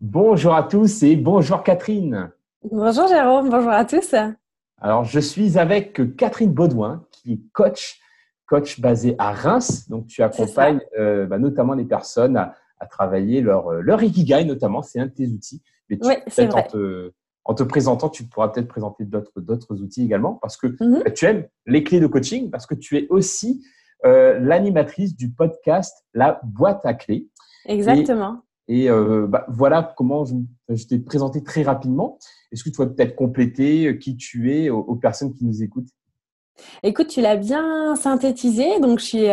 Bonjour à tous et bonjour Catherine. Bonjour Jérôme, bonjour à tous. Alors, je suis avec Catherine Baudouin, qui est coach basée à Reims. Donc, tu C'est ça. accompagnes notamment les personnes à travailler leur Ikigai, notamment. C'est un de tes outils. Mais Oui, c'est peut-être vrai. en te présentant, tu pourras peut-être présenter d'autres outils également parce que Mhm, tu aimes les clés de coaching, parce que tu es aussi l'animatrice du podcast La Boîte à Clés. Et exactement. voilà comment je t'ai présenté très rapidement. Est-ce que tu pourrais peut-être compléter qui tu es aux personnes qui nous écoutent? Écoute, tu l'as bien synthétisé. Donc, je suis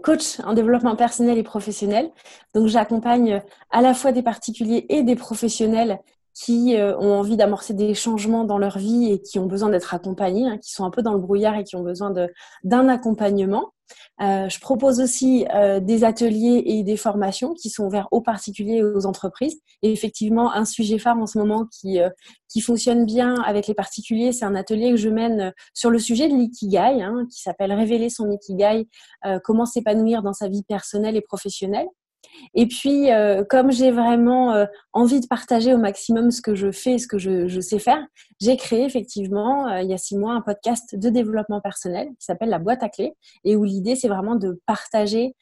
coach en développement personnel et professionnel. Donc, j'accompagne à la fois des particuliers et des professionnels qui ont envie d'amorcer des changements dans leur vie et qui ont besoin d'être accompagnés, hein, qui sont un peu dans le brouillard et qui ont besoin d'un accompagnement. Je propose aussi des ateliers et des formations qui sont ouverts aux particuliers et aux entreprises. Et effectivement, un sujet phare en ce moment qui fonctionne bien avec les particuliers, c'est un atelier que je mène sur le sujet de l'ikigai, hein, qui s'appelle Révéler son ikigai, comment s'épanouir dans sa vie personnelle et professionnelle. Et puis, comme j'ai vraiment envie de partager au maximum ce que je fais, ce que je sais faire, j'ai créé effectivement, il y a 6 mois, un podcast de développement personnel qui s'appelle La Boîte à Clés et où l'idée, c'est vraiment de partager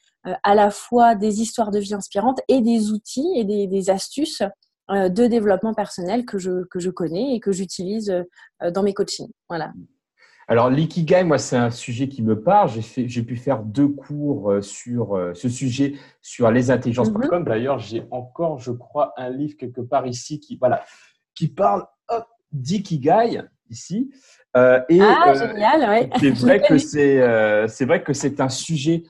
à la fois des histoires de vie inspirantes et des outils et des astuces de développement personnel que je connais et que j'utilise dans mes coachings. Voilà. Alors, l'ikigai, moi, c'est un sujet qui me parle. J'ai pu faire 2 cours sur ce sujet sur Mhm. lesintelligences.com. D'ailleurs, j'ai encore, je crois, un livre quelque part ici qui parle d'ikigai ici. Euh, et Ah, euh, génial, ouais. c'est Je l'ai vrai pas que lu. c'est vrai que c'est un sujet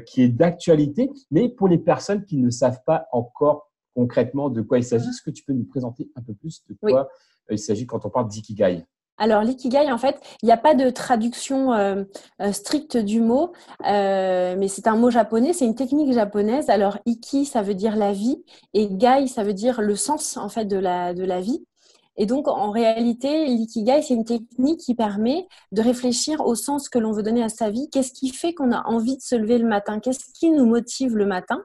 qui est d'actualité, mais pour les personnes qui ne savent pas encore concrètement de quoi il s'agit, est-ce que tu peux nous présenter un peu plus de Oui. quoi il s'agit quand on parle d'ikigai? Alors, l'ikigai, en fait, il n'y a pas de traduction stricte du mot, mais c'est un mot japonais, c'est une technique japonaise. Alors, iki, ça veut dire la vie, et gai, ça veut dire le sens, en fait, de la vie. Et donc, en réalité, l'ikigai, c'est une technique qui permet de réfléchir au sens que l'on veut donner à sa vie. Qu'est-ce qui fait qu'on a envie de se lever le matin? Qu'est-ce qui nous motive le matin?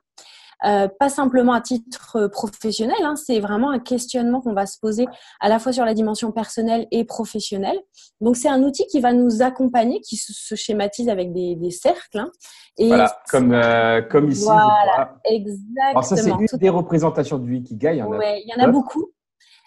Pas simplement à titre professionnel, hein, c'est vraiment un questionnement qu'on va se poser à la fois sur la dimension personnelle et professionnelle. Donc, c'est un outil qui va nous accompagner, qui se schématise avec des cercles. Hein, et Voilà, comme ici, je voilà, crois. Alors ça, c'est exactement, une tout des à fait. représentations du Ikigai, il y en a Ouais, il y en a d'autres. beaucoup.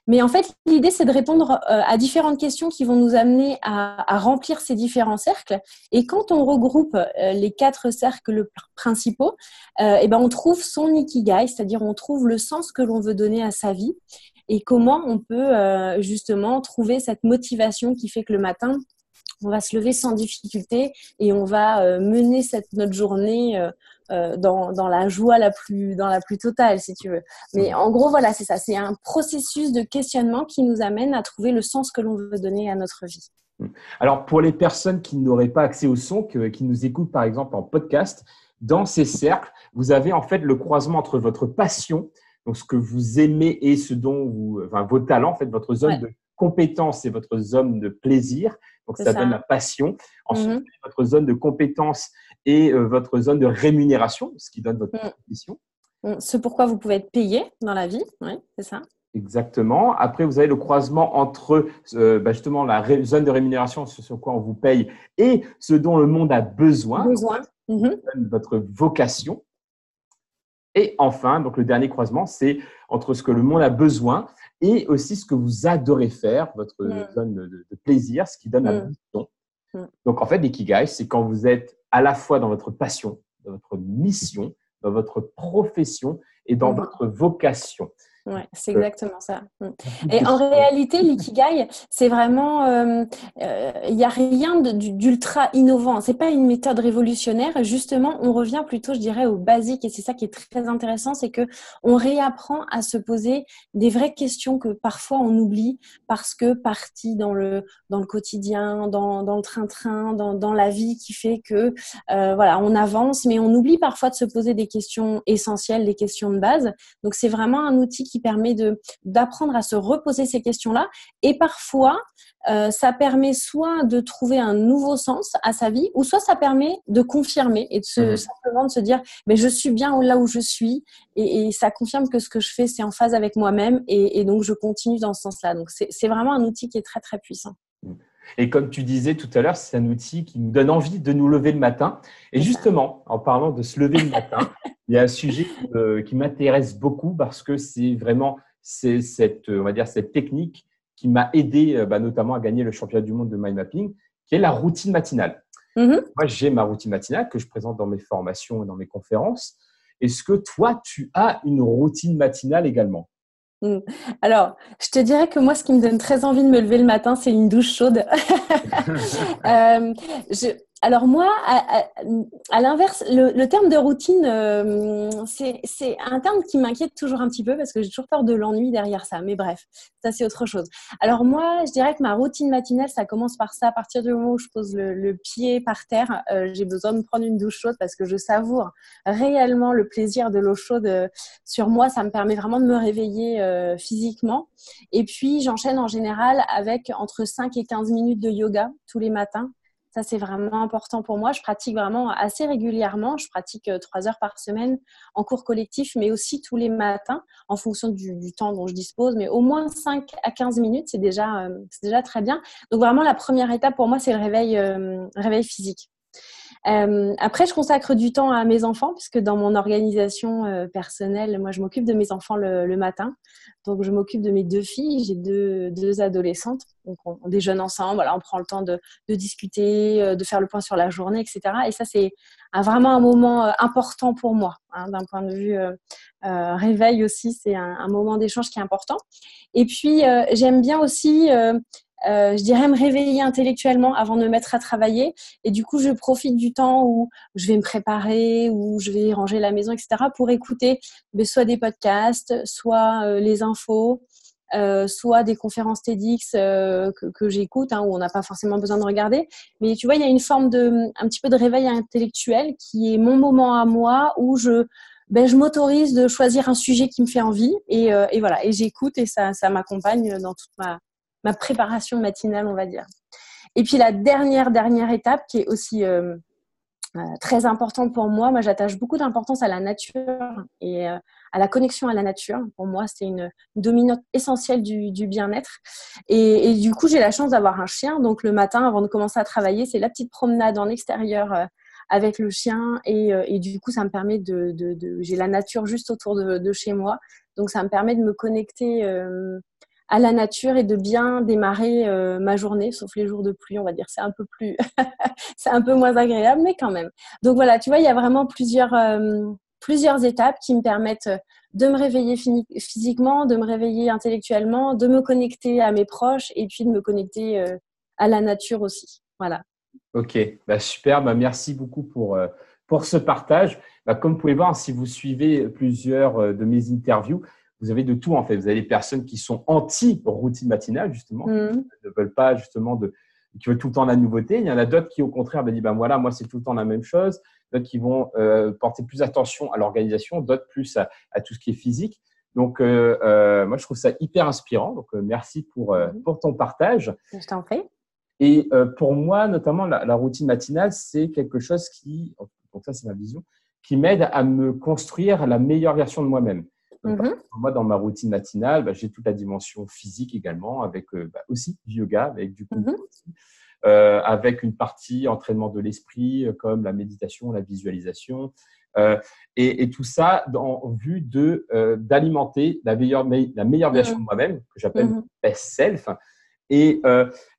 Mais en fait, l'idée, c'est de répondre à différentes questions qui vont nous amener à remplir ces différents cercles. Et quand on regroupe les 4 cercles principaux, et ben, on trouve son ikigai, c'est-à-dire on trouve le sens que l'on veut donner à sa vie et comment on peut justement trouver cette motivation qui fait que le matin, on va se lever sans difficulté et on va mener notre journée dans la joie dans la plus totale, si tu veux. Mais Mhm. en gros, voilà, c'est ça. C'est un processus de questionnement qui nous amène à trouver le sens que l'on veut donner à notre vie. Alors, pour les personnes qui n'auraient pas accès au son, qui nous écoutent par exemple en podcast, dans ces cercles, vous avez en fait le croisement entre votre passion, donc ce que vous aimez et ce dont enfin, vos talents, en fait, votre zone Ouais, de compétence et votre zone de plaisir. Donc, c'est ça donne ça. la passion. Ensuite, Mhm. votre zone de compétence et votre zone de rémunération, ce qui donne votre Mhm. profession. Ce pourquoi vous pouvez être payé dans la vie. Ouais, c'est ça. Exactement. Après, vous avez le croisement entre justement zone de rémunération, ce sur quoi on vous paye, et ce dont le monde a besoin, donc Besoin. Mhm. votre vocation. Et enfin, donc le dernier croisement, c'est entre ce que le monde a besoin et aussi ce que vous adorez faire, votre Mhm. zone de plaisir, ce qui donne la Mhm. mission. Mhm. Donc en fait, l'ikigai, c'est quand vous êtes à la fois dans votre passion, dans votre mission, dans votre profession et dans Mhm. votre vocation. Ouais, c'est Donc, exactement ça. Mm. beaucoup de Et en questions. réalité, l'ikigai, c'est vraiment, il n'y a rien d'ultra innovant. C'est pas une méthode révolutionnaire. Justement, on revient plutôt, je dirais, au basique. Et c'est ça qui est très intéressant, c'est que on réapprend à se poser des vraies questions que parfois on oublie parce que parti dans le quotidien, dans le train-train, dans la vie qui fait que, voilà, on avance, mais on oublie parfois de se poser des questions essentielles, des questions de base. Donc, c'est vraiment un outil qui permet d'apprendre à se reposer ces questions-là. Et parfois, ça permet soit de trouver un nouveau sens à sa vie, ou soit ça permet de confirmer et simplement de se dire mais je suis bien là où je suis et ça confirme que ce que je fais, c'est en phase avec moi-même et donc je continue dans ce sens-là. Donc, c'est vraiment un outil qui est très, très puissant. Et comme tu disais tout à l'heure, c'est un outil qui nous donne envie de nous lever le matin. Et justement, en parlant de se lever le matin, il y a un sujet qui m'intéresse beaucoup parce que on va dire, cette technique qui m'a aidé notamment à gagner le championnat du monde de mind mapping, qui est la routine matinale. Moi, j'ai ma routine matinale que je présente dans mes formations et dans mes conférences. Est-ce que toi, tu as une routine matinale également? Alors, je te dirais que moi, ce qui me donne très envie de me lever le matin, c'est une douche chaude. Alors moi, à l'inverse, le terme de routine, c'est un terme qui m'inquiète toujours un petit peu parce que j'ai toujours peur de l'ennui derrière ça. Mais bref, ça c'est autre chose. Alors moi, je dirais que ma routine matinale, ça commence par ça. À partir du moment où je pose le pied par terre, j'ai besoin de prendre une douche chaude parce que je savoure réellement le plaisir de l'eau chaude sur moi. Ça me permet vraiment de me réveiller physiquement. Et puis, j'enchaîne en général avec entre 5 et 15 minutes de yoga tous les matins. Ça, c'est vraiment important pour moi. Je pratique vraiment assez régulièrement. Je pratique 3 heures par semaine en cours collectif, mais aussi tous les matins en fonction du temps dont je dispose. Mais au moins 5 à 15 minutes, c'est déjà très bien. Donc, vraiment, la première étape pour moi, c'est le réveil physique. Après, je consacre du temps à mes enfants puisque dans mon organisation personnelle, moi, je m'occupe de mes enfants le matin. Donc, je m'occupe de mes 2 filles. J'ai deux adolescentes. Donc, on déjeune ensemble. Voilà, on prend le temps de discuter, de faire le point sur la journée, etc. Et ça, c'est vraiment un moment important pour moi. D'un point de vue réveil aussi, c'est un moment d'échange qui est important. Et puis, j'aime bien aussi… je dirais me réveiller intellectuellement avant de me mettre à travailler. Et du coup, je profite du temps où je vais me préparer, où je vais ranger la maison, etc. pour écouter soit des podcasts, soit les infos, soit des conférences TEDx que j'écoute, où on n'a pas forcément besoin de regarder. Mais tu vois, il y a une forme un petit peu de réveil intellectuel qui est mon moment à moi où je m'autorise de choisir un sujet qui me fait envie et voilà, et j'écoute et ça m'accompagne dans toute ma préparation matinale, on va dire. Et puis la dernière étape qui est aussi très importante pour moi, j'attache beaucoup d'importance à la nature et à la connexion à la nature. Pour moi, c'est une dominante essentielle du bien-être. Et du coup, j'ai la chance d'avoir un chien. Donc le matin, avant de commencer à travailler, c'est la petite promenade en extérieur avec le chien. Et du coup, ça me permet j'ai la nature juste autour de chez moi. Donc ça me permet de me connecter à la nature et de bien démarrer ma journée, sauf les jours de pluie, on va dire. C'est un peu plus, c'est un peu moins agréable, mais quand même. Donc voilà, tu vois, il y a vraiment plusieurs étapes qui me permettent de me réveiller physiquement, de me réveiller intellectuellement, de me connecter à mes proches et puis de me connecter à la nature aussi. Voilà. Ok, super. Merci beaucoup pour ce partage. Comme vous pouvez voir, si vous suivez plusieurs de mes interviews, vous avez de tout en fait. Vous avez des personnes qui sont anti-routine matinale, justement, qui ne veulent pas justement qui veulent tout le temps la nouveauté. Il y en a d'autres qui, au contraire, disent voilà, moi, c'est tout le temps la même chose. D'autres qui vont porter plus attention à l'organisation, d'autres plus à tout ce qui est physique. Donc, moi, je trouve ça hyper inspirant. Donc, merci pour ton partage. Je t'en prie. Et pour moi, notamment, la routine matinale, c'est quelque chose donc ça, c'est ma vision, qui m'aide à me construire la meilleure version de moi-même. Moi, dans ma routine matinale, j'ai toute la dimension physique également, avec aussi du yoga, avec du kung fu aussi, avec une partie entraînement de l'esprit, comme la méditation, la visualisation, et tout ça en vue d'alimenter la meilleure version de moi-même, que j'appelle best self. Et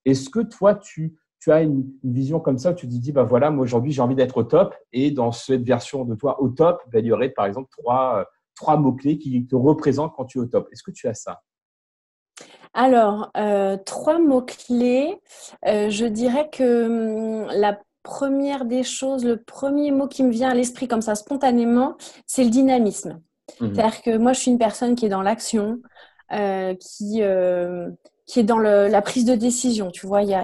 est-ce que toi, tu as une vision comme ça où tu te dis, voilà, moi aujourd'hui, j'ai envie d'être au top, et dans cette version de toi au top, il y aurait par exemple trois mots-clés qui te représentent quand tu es au top. Est-ce que tu as ça? Alors, 3 mots-clés. Je dirais que la première des choses, le premier mot qui me vient à l'esprit comme ça spontanément, c'est le dynamisme. C'est-à-dire que moi, je suis une personne qui est dans l'action, qui qui est dans la prise de décision. Tu vois, il y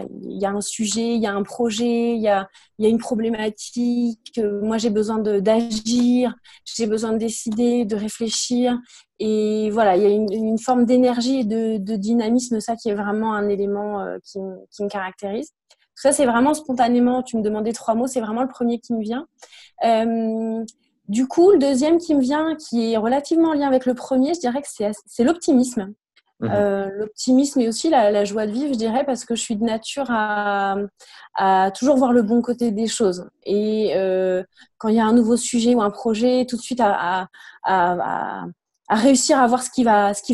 a un sujet, il y a un projet, il y a une problématique. Moi, j'ai besoin d'agir, j'ai besoin de décider, de réfléchir. Et voilà, il y a une forme d'énergie et de dynamisme, ça qui est vraiment un élément qui me caractérise. Ça, c'est vraiment spontanément. Tu me demandais 3 mots, c'est vraiment le premier qui me vient. Du coup, le deuxième qui me vient, qui est relativement en lien avec le premier, je dirais que c'est l'optimisme. L'optimisme et aussi la joie de vivre, je dirais, parce que je suis de nature à toujours voir le bon côté des choses. Et quand il y a un nouveau sujet ou un projet, tout de suite à réussir à voir ce qui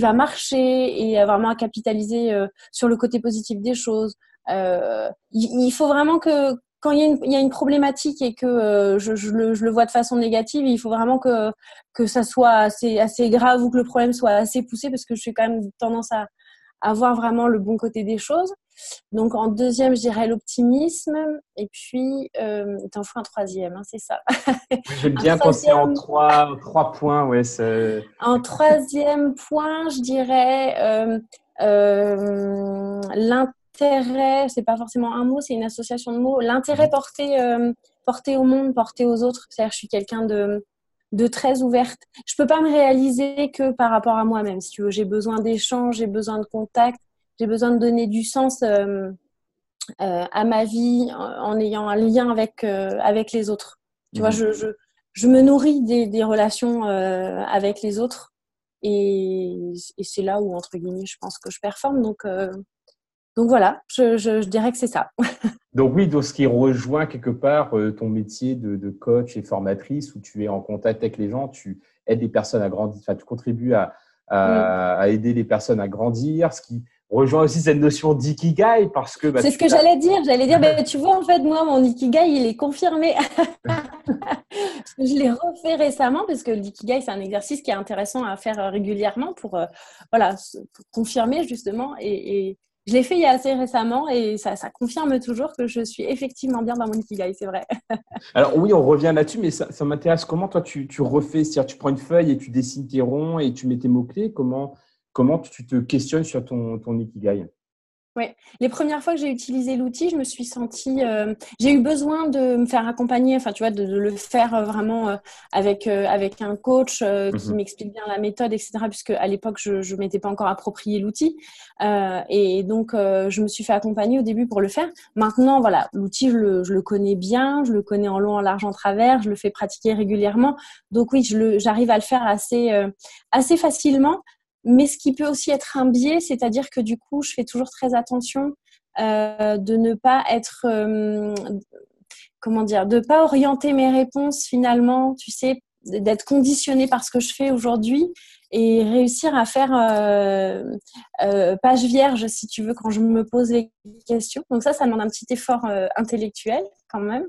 va marcher et vraiment à capitaliser sur le côté positif des choses. Il faut vraiment que quand il y a une problématique et que je le vois de façon négative, il faut vraiment que ça soit assez grave ou que le problème soit assez poussé, parce que je suis quand même tendance à voir vraiment le bon côté des choses. Donc en deuxième, je dirais l'optimisme. Et puis, t'en fous un troisième, hein, c'est ça. Oui, j'aime Un bien quand c'est en troisième, trois points. Ouais, un troisième point, je dirais l'intérêt, c'est pas forcément un mot, c'est une association de mots. L'intérêt porté au monde, porté aux autres. C'est-à-dire, je suis quelqu'un de très ouverte. Je peux pas me réaliser que par rapport à moi-même. Si tu veux, j'ai besoin d'échanges, j'ai besoin de contact, j'ai besoin de donner du sens à ma vie en ayant un lien avec les autres. Tu vois, je me nourris des relations avec les autres, et c'est là où, entre guillemets, je pense que je performe. Donc voilà, je dirais que c'est ça. Donc oui, donc ce qui rejoint quelque part ton métier de coach et formatrice, où tu es en contact avec les gens, tu aides les personnes à grandir, enfin, tu contribues Mm. à aider les personnes à grandir, ce qui rejoint aussi cette notion d'ikigai, parce que C'est ce que j'allais dire. J'allais dire, ben, tu vois, en fait, moi, mon Ikigai, il est confirmé. Parce que je l'ai refait récemment, parce que l'ikigai, c'est un exercice qui est intéressant à faire régulièrement voilà, pour confirmer justement. Et je l'ai fait il y a assez récemment, et ça confirme toujours que je suis effectivement bien dans mon Ikigai, c'est vrai. Alors oui, on revient là-dessus, mais ça m'intéresse. Comment toi tu refais? C'est-à-dire tu prends une feuille et tu dessines tes ronds et tu mets tes mots-clés. Comment tu te questionnes sur ton ikigai? Oui, les premières fois que j'ai utilisé l'outil, je me suis sentie, j'ai eu besoin de me faire accompagner, enfin tu vois, de le faire vraiment avec un coach qui Mhm. m'explique bien la méthode, etc. Puisque à l'époque je m'étais pas encore approprié l'outil, et donc je me suis fait accompagner au début pour le faire. Maintenant, voilà, l'outil je le connais bien, je le connais en long, en large, en travers, je le fais pratiquer régulièrement. Donc oui, j'arrive à le faire assez facilement. Mais ce qui peut aussi être un biais, c'est-à-dire que du coup, je fais toujours très attention de ne pas être, comment dire, de pas orienter mes réponses finalement, tu sais, d'être conditionnée par ce que je fais aujourd'hui, et réussir à faire page vierge, si tu veux, quand je me pose les questions. Donc ça demande un petit effort intellectuel quand même.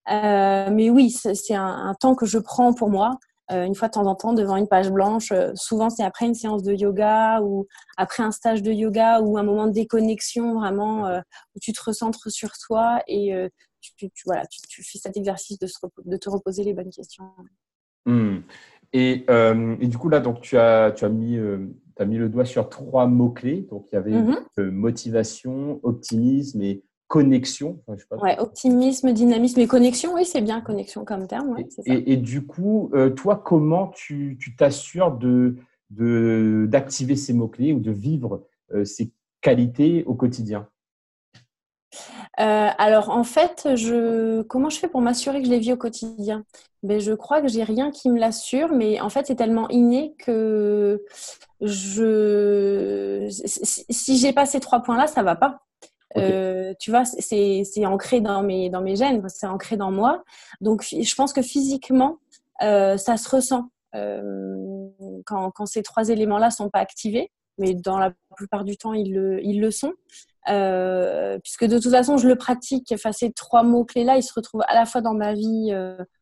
Mais oui, c'est un temps que je prends pour moi, une fois de temps en temps, devant une page blanche. Souvent, c'est après une séance de yoga ou après un stage de yoga ou un moment de déconnexion vraiment où tu te recentres sur toi, et voilà, tu fais cet exercice de te reposer les bonnes questions. Hmm. Et du coup, là, donc, t'as mis le doigt sur 3 mots-clés. Donc, il y avait Mhm. motivation, optimisme et connexion. Enfin, je sais pas. Ouais, optimisme, dynamisme et connexion. Oui, c'est bien connexion comme terme, ouais, c'est ça. Et du coup, toi, comment tu t'assures d'activer ces mots-clés ou de vivre ces qualités au quotidien? Alors en fait, comment je fais pour m'assurer que je les vis au quotidien? Ben, je crois que j'ai rien qui me l'assure, mais en fait c'est tellement inné que si j'ai pas ces 3 points-là, ça va pas. Ok. Tu vois, c'est ancré dans mes gènes, c'est ancré dans moi. Donc je pense que physiquement, ça se ressent quand ces 3 éléments-là sont pas activés, mais dans la plupart du temps ils le sont. Puisque de toute façon, je le pratique. Enfin, ces 3 mots-clés-là, ils se retrouvent à la fois dans ma vie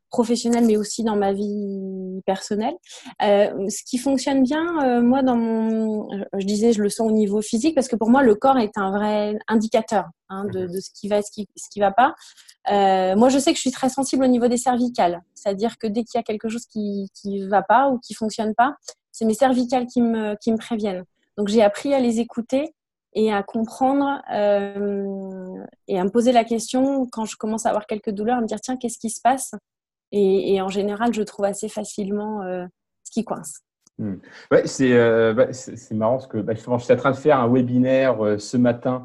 professionnelle, mais aussi dans ma vie personnelle. Ce qui fonctionne bien, moi, je disais, je le sens au niveau physique, parce que pour moi, le corps est un vrai indicateur hein, de ce qui va et ce qui va pas. Moi, je sais que je suis très sensible au niveau des cervicales. C'est-à-dire que dès qu'il y a quelque chose qui va pas ou qui fonctionne pas, c'est mes cervicales qui me préviennent. Donc, j'ai appris à les écouter et à comprendre et à me poser la question quand je commence à avoir quelques douleurs, à me dire tiens, qu'est-ce qui se passe? Et en général, je trouve assez facilement ce qui coince. Ouais, c'est marrant parce que justement, je suis en train de faire un webinaire ce matin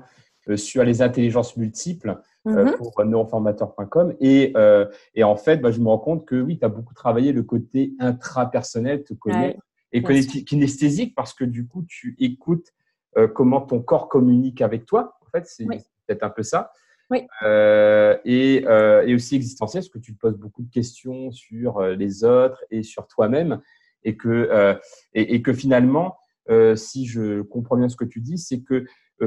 sur les intelligences multiples pour neuroformateur.com et en fait, je me rends compte que oui, tu as beaucoup travaillé le côté intrapersonnel, te connaître et kinesthésique parce que du coup, tu écoutes comment ton corps communique avec toi. En fait, c'est peut-être un peu ça. Oui. Et aussi existentiel, parce que tu te poses beaucoup de questions sur les autres et sur toi-même. Et que finalement, si je comprends bien ce que tu dis, c'est que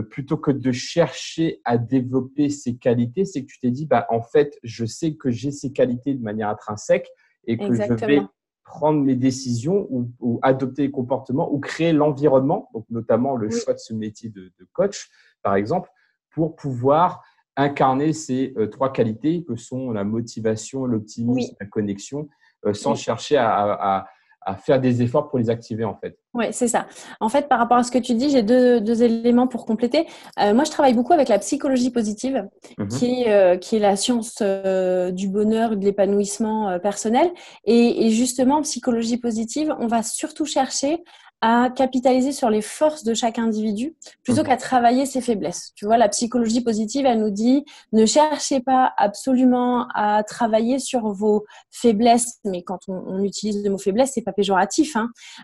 plutôt que de chercher à développer ces qualités, c'est que tu t'es dit, en fait, je sais que j'ai ces qualités de manière intrinsèque et que je vais prendre mes décisions ou adopter les comportements ou créer l'environnement, donc notamment le choix de ce métier de coach, par exemple, pour pouvoir incarner ces trois qualités que sont la motivation, l'optimisme, la connexion, sans chercher à faire des efforts pour les activer en fait. Oui, c'est ça. En fait, par rapport à ce que tu dis, j'ai deux éléments pour compléter. Moi, je travaille beaucoup avec la psychologie positive, qui est la science du bonheur et de l'épanouissement personnel. Et justement, en psychologie positive, on va surtout chercher à capitaliser sur les forces de chaque individu plutôt qu'à travailler ses faiblesses. Tu vois, la psychologie positive, elle nous dit ne cherchez pas absolument à travailler sur vos faiblesses, mais quand on utilise le mot faiblesse, c'est pas péjoratif,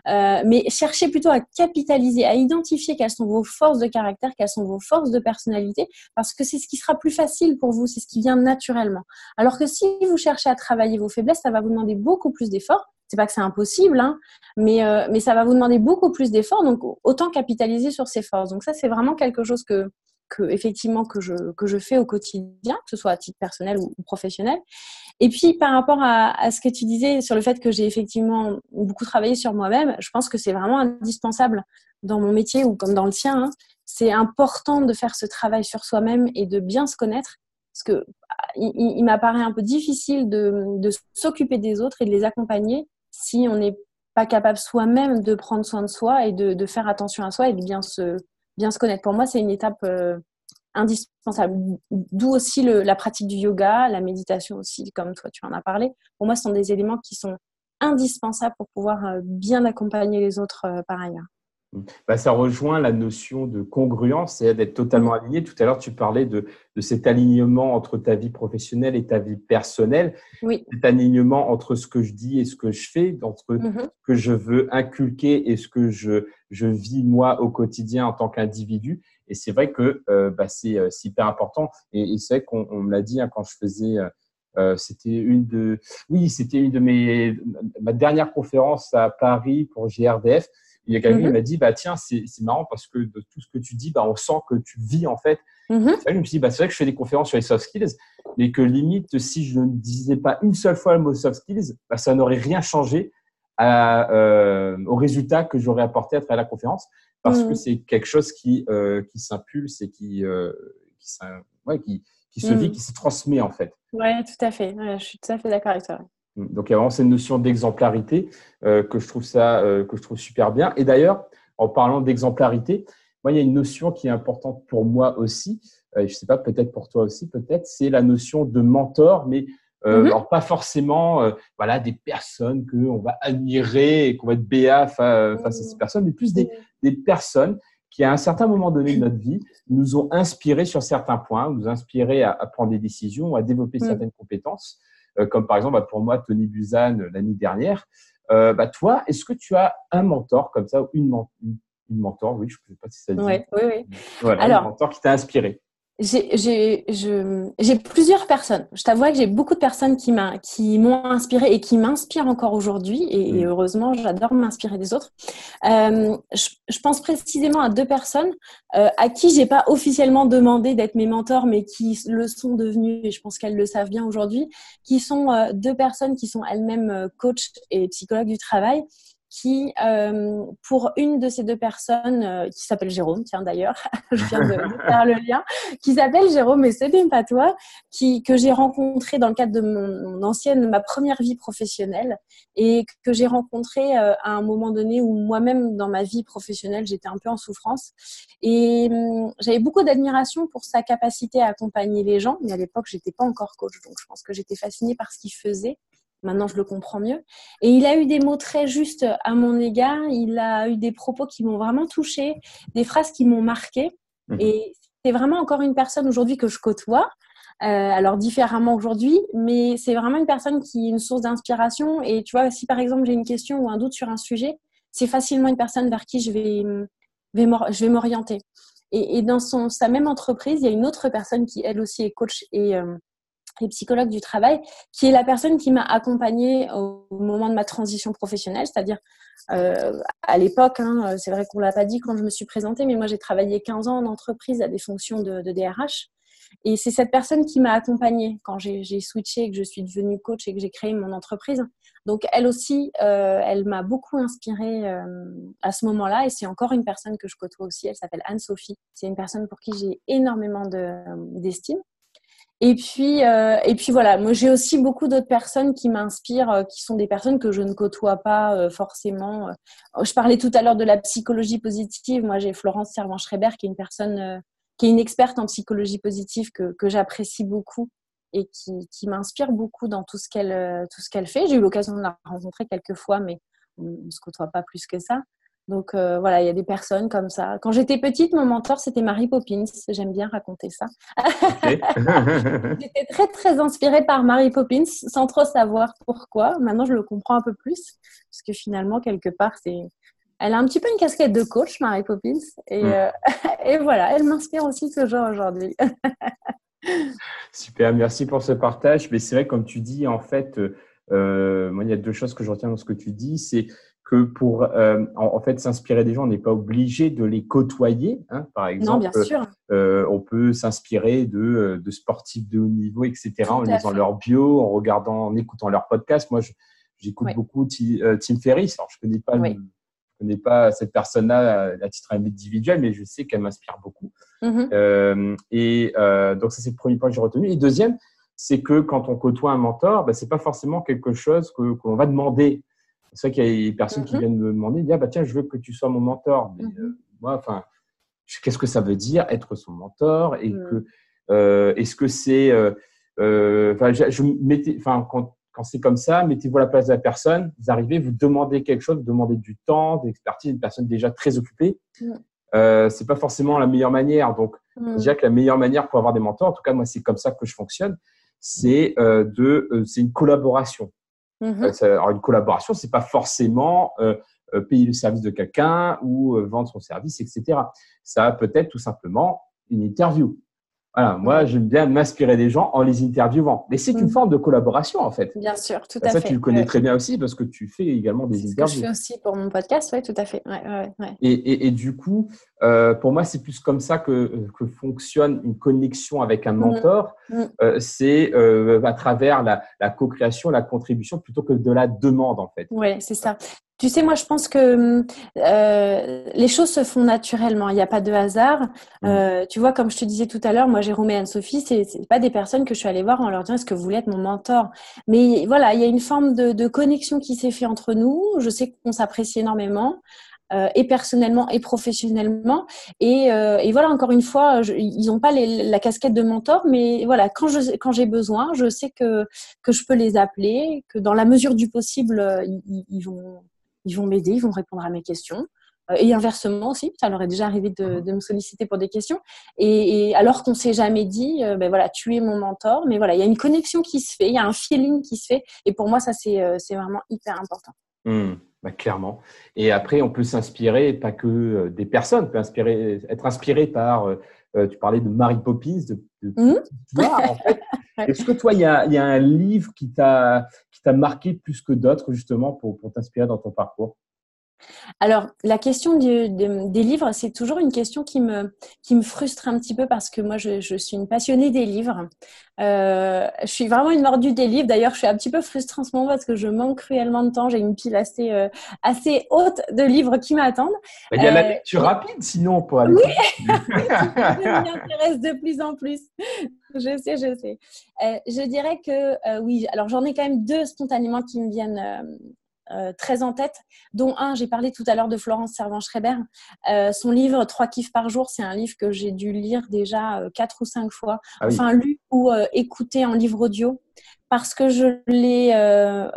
mais cherchez plutôt à capitaliser, à identifier quelles sont vos forces de caractère, quelles sont vos forces de personnalité, parce que c'est ce qui sera plus facile pour vous, c'est ce qui vient naturellement. Alors que si vous cherchez à travailler vos faiblesses, ça va vous demander beaucoup plus d'efforts. C'est pas que c'est impossible, mais ça va vous demander beaucoup plus d'efforts, donc autant capitaliser sur ces forces. Donc ça, c'est vraiment quelque chose effectivement que je fais au quotidien, que ce soit à titre personnel ou professionnel. Et puis par rapport à ce que tu disais sur le fait que j'ai effectivement beaucoup travaillé sur moi-même, je pense que c'est vraiment indispensable dans mon métier ou comme dans le tien. C'est important de faire ce travail sur soi-même et de bien se connaître, parce que il m'apparaît un peu difficile de s'occuper des autres et de les accompagner si on n'est pas capable soi-même de prendre soin de soi et de faire attention à soi et de bien se connaître. Pour moi, c'est une étape indispensable. D'où aussi la pratique du yoga, la méditation aussi, comme toi tu en as parlé. Pour moi, ce sont des éléments qui sont indispensables pour pouvoir bien accompagner les autres par ailleurs. Ça rejoint la notion de congruence, c'est d'être totalement aligné. Tout à l'heure, tu parlais de cet alignement entre ta vie professionnelle et ta vie personnelle. Oui. Cet alignement entre ce que je dis et ce que je fais, entre ce que je veux inculquer et ce que je vis moi au quotidien en tant qu'individu. Et c'est vrai que c'est hyper important. Et c'est vrai qu'on me l'a dit quand je faisais… c'était une de ma dernière conférence à Paris pour GRDF. Il y a quelqu'un qui m'a dit tiens, c'est marrant parce que de tout ce que tu dis, on sent que tu vis en fait. C'est vrai que je me suis dit c'est vrai que je fais des conférences sur les soft skills, mais que limite si je ne disais pas une seule fois le mot soft skills, ça n'aurait rien changé au résultat que j'aurais apporté à travers la conférence, parce que c'est quelque chose qui s'impulse et qui se vit, qui se transmet en fait. Oui, tout à fait. Ouais, je suis tout à fait d'accord avec toi. Donc, il y a vraiment cette notion d'exemplarité que je trouve super bien. Et d'ailleurs, en parlant d'exemplarité, moi, il y a une notion qui est importante pour moi aussi. Je ne sais pas, peut-être pour toi aussi, peut-être, c'est la notion de mentor, mais alors pas forcément des personnes qu'on va admirer et qu'on va être béat face à ces personnes, mais plus des personnes qui, à un certain moment donné de notre vie, nous ont inspirés sur certains points, nous ont inspirés à prendre des décisions, à développer certaines compétences. Comme par exemple pour moi Tony Buzan l'année dernière. Toi, est-ce que tu as un mentor comme ça ou une mentor, oui, je ne sais pas si ça dit. Oui. Voilà, alors, un mentor qui t'a inspiré. J'ai plusieurs personnes. Je t'avoue que j'ai beaucoup de personnes qui m'ont inspirée et qui m'inspirent encore aujourd'hui. Et heureusement, j'adore m'inspirer des autres. Je pense précisément à deux personnes à qui j'ai pas officiellement demandé d'être mes mentors, mais qui le sont devenus, et je pense qu'elles le savent bien aujourd'hui, qui sont deux personnes qui sont elles-mêmes coach et psychologues du travail, qui, pour une de ces deux personnes, qui s'appelle Jérôme, tiens d'ailleurs, je viens de faire le lien, qui s'appelle Jérôme, et ce n'est pas toi, que j'ai rencontré dans le cadre de ma première vie professionnelle, et que j'ai rencontré à un moment donné où moi-même, dans ma vie professionnelle, j'étais un peu en souffrance. Et j'avais beaucoup d'admiration pour sa capacité à accompagner les gens, mais à l'époque, je n'étais pas encore coach, donc je pense que j'étais fascinée par ce qu'il faisait. Maintenant, je le comprends mieux. Et il a eu des mots très justes à mon égard. Il a eu des propos qui m'ont vraiment touchée, des phrases qui m'ont marquée. Et c'est vraiment encore une personne aujourd'hui que je côtoie. Alors différemment aujourd'hui, mais c'est vraiment une personne qui est une source d'inspiration. Et tu vois, si par exemple j'ai une question ou un doute sur un sujet, c'est facilement une personne vers qui je vais m'orienter. Et dans sa même entreprise, il y a une autre personne qui elle aussi est coach et psychologue du travail, qui est la personne qui m'a accompagnée au moment de ma transition professionnelle, c'est-à-dire à l'époque, c'est vrai qu'on ne l'a pas dit quand je me suis présentée, mais moi j'ai travaillé 15 ans en entreprise à des fonctions de DRH, et c'est cette personne qui m'a accompagnée quand j'ai switché et que je suis devenue coach et que j'ai créé mon entreprise. Donc elle aussi, elle m'a beaucoup inspirée à ce moment-là, et c'est encore une personne que je côtoie aussi, elle s'appelle Anne-Sophie. C'est une personne pour qui j'ai énormément d'estime. Et puis voilà, moi j'ai aussi beaucoup d'autres personnes qui m'inspirent, qui sont des personnes que je ne côtoie pas forcément. Je parlais tout à l'heure de la psychologie positive. Moi j'ai Florence Servan-Schreiber qui est une personne, qui est une experte en psychologie positive que j'apprécie beaucoup et qui m'inspire beaucoup dans tout ce qu'elle fait. J'ai eu l'occasion de la rencontrer quelques fois, mais on ne se côtoie pas plus que ça. Donc voilà, il y a des personnes comme ça. Quand j'étais petite, mon mentor, c'était Mary Poppins. J'aime bien raconter ça. Okay. J'étais très, très inspirée par Mary Poppins, sans trop savoir pourquoi. Maintenant, je le comprends un peu plus, parce que finalement, quelque part, elle a un petit peu une casquette de coach, Mary Poppins. Et voilà, elle m'inspire aussi toujours aujourd'hui. Super, merci pour ce partage. Mais c'est vrai, comme tu dis, en fait, moi, il y a deux choses que je retiens dans ce que tu dis. C'est que pour en fait s'inspirer des gens, on n'est pas obligé de les côtoyer. Par exemple, Non, bien sûr. On peut s'inspirer de sportifs de haut niveau, etc. En lisant fait. leur bio, en écoutant leur podcast. Moi, j'écoute beaucoup Tim Ferriss. Alors, je connais pas cette personne-là à titre individuel, mais je sais qu'elle m'inspire beaucoup. Donc, ça, c'est le premier point que j'ai retenu. Et deuxième, c'est que quand on côtoie un mentor, c'est pas forcément quelque chose qu'on va demander. C'est vrai qu'il y a des personnes qui viennent me demander, tiens, je veux que tu sois mon mentor. Mais moi, qu'est-ce que ça veut dire être son mentor? Et est-ce que c'est, quand c'est comme ça, mettez-vous à la place de la personne. Vous arrivez, vous demandez quelque chose, vous demandez du temps, de l'expertise d'une personne déjà très occupée. C'est pas forcément la meilleure manière. Donc, je dirais que la meilleure manière pour avoir des mentors, en tout cas moi, c'est comme ça que je fonctionne, c'est une collaboration. Alors, une collaboration, c'est pas forcément payer le service de quelqu'un ou vendre son service, etc. Ça peut être tout simplement une interview. Voilà, moi, j'aime bien m'inspirer des gens en les interviewant. Mais c'est une forme de collaboration, en fait. Bien sûr, tout à fait. Ça, tu le connais très bien aussi parce que tu fais également des interviews. C'est ce que je fais aussi pour mon podcast, oui, tout à fait. Ouais. Et du coup, pour moi, c'est plus comme ça que fonctionne une connexion avec un mentor. C'est à travers la co-création, la contribution, plutôt que de la demande, en fait. Oui, c'est ça. Tu sais, moi, je pense que les choses se font naturellement. Il n'y a pas de hasard. Tu vois, comme je te disais tout à l'heure, moi, Jérôme et Anne-Sophie, c'est pas des personnes que je suis allée voir en leur disant « Est-ce que vous voulez être mon mentor ?» Mais voilà, il y a une forme de connexion qui s'est faite entre nous. Je sais qu'on s'apprécie énormément, et personnellement et professionnellement. Et voilà, encore une fois, ils n'ont pas la casquette de mentor, mais voilà, quand j'ai besoin, je sais que je peux les appeler, que dans la mesure du possible, ils vont m'aider, ils vont répondre à mes questions. Et inversement aussi, ça leur est déjà arrivé de me solliciter pour des questions. Et alors qu'on ne s'est jamais dit, voilà, tu es mon mentor, mais voilà, il y a une connexion qui se fait, il y a un feeling qui se fait. Et pour moi, ça, c'est vraiment hyper important. Clairement. Et après, on peut s'inspirer, pas que des personnes, on peut être inspiré par, tu parlais de Mary Poppins, de histoire, en fait. Est-ce que toi, il y a un livre qui t'a marqué plus que d'autres, justement, pour t'inspirer dans ton parcours? Alors, la question des livres, c'est toujours une question qui me frustre un petit peu parce que moi, je suis une passionnée des livres. Je suis vraiment une mordue des livres. D'ailleurs, je suis un petit peu frustrée en ce moment parce que je manque cruellement de temps. J'ai une pile assez haute de livres qui m'attendent. Il y a la lecture rapide, sinon, pour aller oui, plus vite. je m'y intéresse de plus en plus. Je sais. Je dirais que oui, alors j'en ai quand même deux spontanément qui me viennent très en tête, dont un, j'ai parlé tout à l'heure de Florence Servan-Schreiber. Son livre 3 kiffs par jour, c'est un livre que j'ai dû lire déjà 4 ou 5 fois, enfin lu ou écouté en livre audio, parce que je l'ai...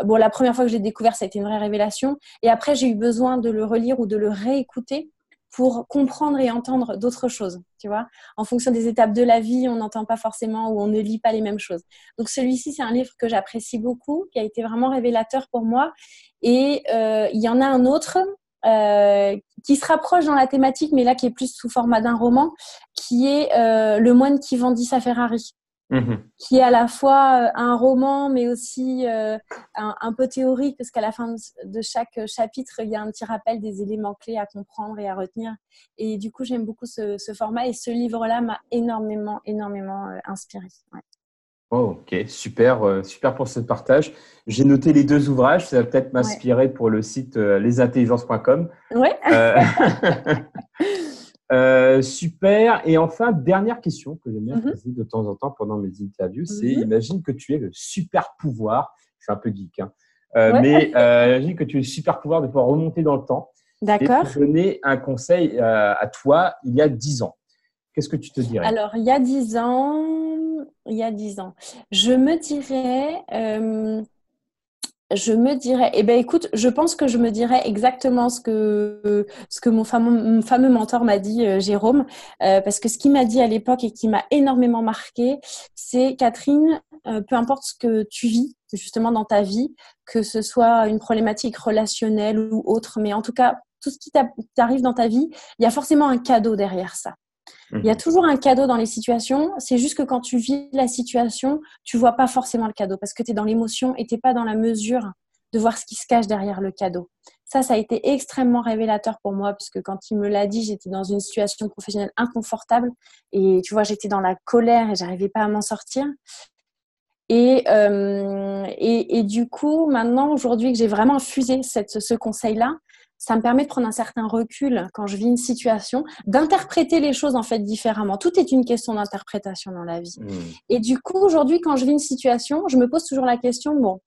bon, la première fois que je l'ai découvert, ça a été une vraie révélation, et après j'ai eu besoin de le relire ou de le réécouter pour comprendre et entendre d'autres choses, tu vois. En fonction des étapes de la vie, on n'entend pas forcément ou on ne lit pas les mêmes choses. Donc celui-ci, c'est un livre que j'apprécie beaucoup, qui a été vraiment révélateur pour moi. Et il y en a un autre qui se rapproche dans la thématique, mais là qui est plus sous format d'un roman, qui est Le moine qui vendit sa Ferrari. Qui est à la fois un roman, mais aussi un peu théorique, parce qu'à la fin de chaque chapitre, il y a un petit rappel des éléments clés à comprendre et à retenir. Et du coup, j'aime beaucoup ce format. Et ce livre-là m'a énormément inspirée. Ouais. Oh, ok, super, super pour ce partage. J'ai noté les 2 ouvrages, ça va peut-être m'inspirer pour le site lesintelligences.com. Ouais. Super. Et enfin, dernière question que j'aime bien poser de temps en temps pendant mes interviews, c'est imagine que tu aies le super pouvoir, je suis un peu geek, mais imagine que tu aies le super pouvoir de pouvoir remonter dans le temps. D'accord. Et te donner un conseil à toi il y a 10 ans. Qu'est-ce que tu te dirais? Alors, il y a 10 ans, je me dirais, eh ben écoute, je pense que je me dirais exactement ce que mon fameux mentor m'a dit, Jérôme, parce que ce qu'il m'a dit à l'époque et qui m'a énormément marqué, c'est Catherine, peu importe ce que tu vis justement dans ta vie, que ce soit une problématique relationnelle ou autre, mais en tout cas, tout ce qui t'arrive dans ta vie, il y a forcément un cadeau derrière ça. Il y a toujours un cadeau dans les situations. C'est juste que quand tu vis la situation, tu vois pas forcément le cadeau parce que tu es dans l'émotion et tu n'es pas dans la mesure de voir ce qui se cache derrière le cadeau. Ça a été extrêmement révélateur pour moi puisque quand il me l'a dit, j'étais dans une situation professionnelle inconfortable et tu vois, j'étais dans la colère et j'arrivais pas à m'en sortir. Et du coup, maintenant, aujourd'hui, que j'ai vraiment infusé ce conseil-là, ça me permet de prendre un certain recul quand je vis une situation, d'interpréter les choses en fait différemment. Tout est une question d'interprétation dans la vie. Et du coup, aujourd'hui, quand je vis une situation, je me pose toujours la question, bon,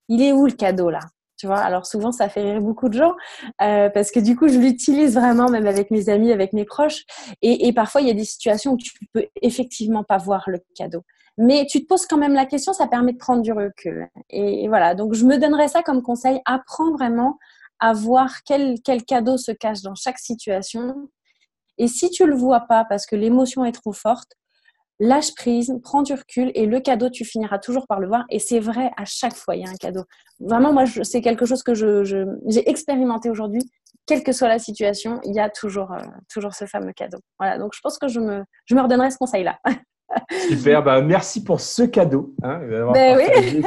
il est où le cadeau là? Tu vois, alors souvent, ça fait rire beaucoup de gens parce que du coup, je l'utilise vraiment même avec mes amis, avec mes proches. Et parfois, il y a des situations où tu peux effectivement pas voir le cadeau. Mais tu te poses quand même la question, ça permet de prendre du recul. Et voilà, donc je me donnerais ça comme conseil, apprends vraiment à voir quel cadeau se cache dans chaque situation. Et si tu le vois pas parce que l'émotion est trop forte, lâche prise, prends du recul et le cadeau, tu finiras toujours par le voir. Et c'est vrai, à chaque fois, il y a un cadeau. Vraiment, moi, c'est quelque chose que j'ai expérimenté aujourd'hui. Quelle que soit la situation, il y a toujours ce fameux cadeau. Voilà, donc je pense que je me redonnerai ce conseil-là. Super, merci pour ce cadeau, d'avoir partagé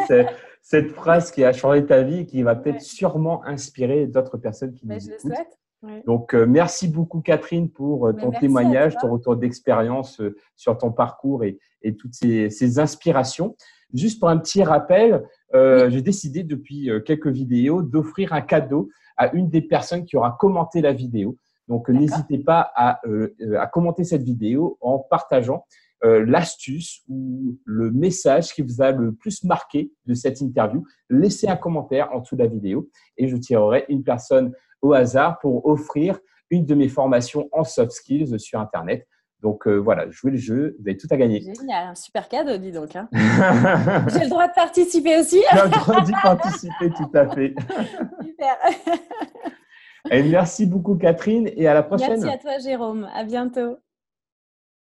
cette phrase qui a changé ta vie et qui va peut-être sûrement inspirer d'autres personnes qui nous écoutent. Je le souhaite. Ouais. Donc, merci beaucoup Catherine pour ton témoignage, ton retour d'expérience sur ton parcours et toutes ces inspirations. Juste pour un petit rappel, j'ai décidé depuis quelques vidéos d'offrir un cadeau à une des personnes qui aura commenté la vidéo. Donc, n'hésitez pas à commenter cette vidéo en partageant l'astuce ou le message qui vous a le plus marqué de cette interview. Laissez un commentaire en dessous de la vidéo et je tirerai une personne au hasard pour offrir une de mes formations en soft skills sur Internet. Donc, voilà, jouez le jeu, vous avez tout à gagner. Génial, un super cadeau, dis donc. J'ai le droit de participer aussi. Tu as le droit d'y participer, tout à fait. Super. Et merci beaucoup, Catherine, et à la prochaine. Merci à toi, Jérôme. À bientôt.